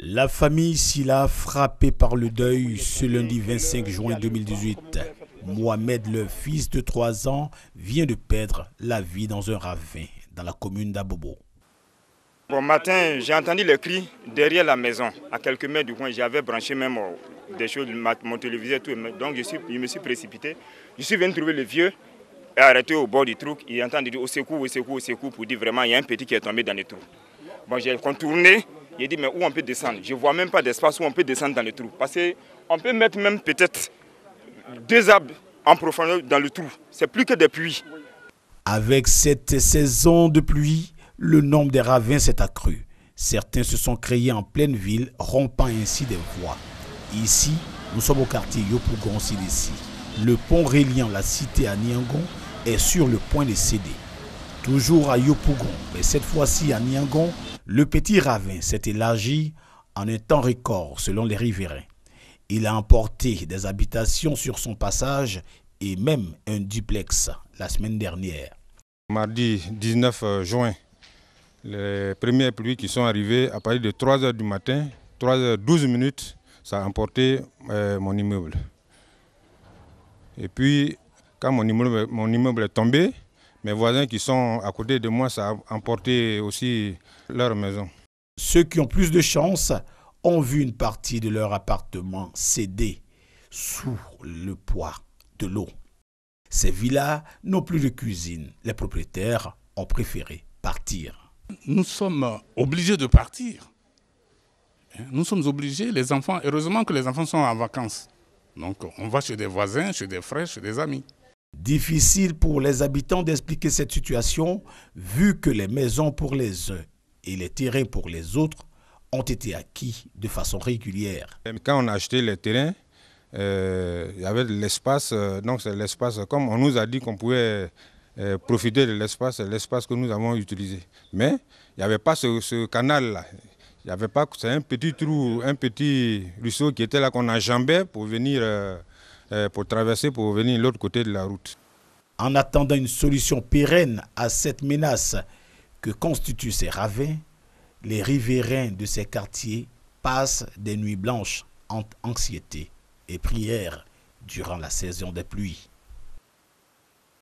La famille Silla frappée par le deuil ce lundi 25 juin 2018. Mohamed, le fils de 3 ans, vient de perdre la vie dans un ravin dans la commune d'Abobo. Bon matin, j'ai entendu les cris derrière la maison, à quelques mètres du coin. J'avais branché même des choses, mon téléviseur, tout. Donc je me suis précipité. Je suis venu trouver le vieux et arrêté au bord du trou. Il entend dire au secours, au secours, au secours, pour dire vraiment il y a un petit qui est tombé dans le trou. Bon, j'ai contourné, j'ai dit mais où on peut descendre? Je ne vois même pas d'espace où on peut descendre dans le trou. Parce qu'on peut mettre même peut-être 2 arbres en profondeur dans le trou. C'est plus que des pluies. Avec cette saison de pluie, le nombre des ravins s'est accru. Certains se sont créés en pleine ville, rompant ainsi des voies. Ici, nous sommes au quartier Yopougon-Silessi. Le pont reliant la cité à Niangon est sur le point de céder. Toujours à Yopougon, mais cette fois-ci à Niangon, le petit ravin s'est élargi en un temps record selon les riverains. Il a emporté des habitations sur son passage et même un duplex la semaine dernière. Mardi 19 juin, les premières pluies qui sont arrivées à partir de 3 h du matin, 3 h 12, ça a emporté mon immeuble. Et puis, quand mon immeuble est tombé, mes voisins qui sont à côté de moi, ça a emporté aussi leur maison. Ceux qui ont plus de chance ont vu une partie de leur appartement céder sous le poids de l'eau. Ces villas n'ont plus de cuisine. Les propriétaires ont préféré partir. Nous sommes obligés de partir. Nous sommes obligés, les enfants, heureusement que les enfants sont en vacances. Donc on va chez des voisins, chez des frères, chez des amis. Difficile pour les habitants d'expliquer cette situation, vu que les maisons pour les uns et les terrains pour les autres ont été acquis de façon régulière. Quand on a acheté les terrains, il y avait de l'espace, donc c'est l'espace, comme on nous a dit qu'on pouvait profiter de l'espace, c'est l'espace que nous avons utilisé. Mais il n'y avait pas ce canal-là. Il y avait pas, c'est un petit trou, un petit ruisseau qui était là qu'on enjambait pour venir, pour traverser, pour venir de l'autre côté de la route. En attendant une solution pérenne à cette menace que constituent ces ravins, les riverains de ces quartiers passent des nuits blanches entre anxiété et prière durant la saison des pluies.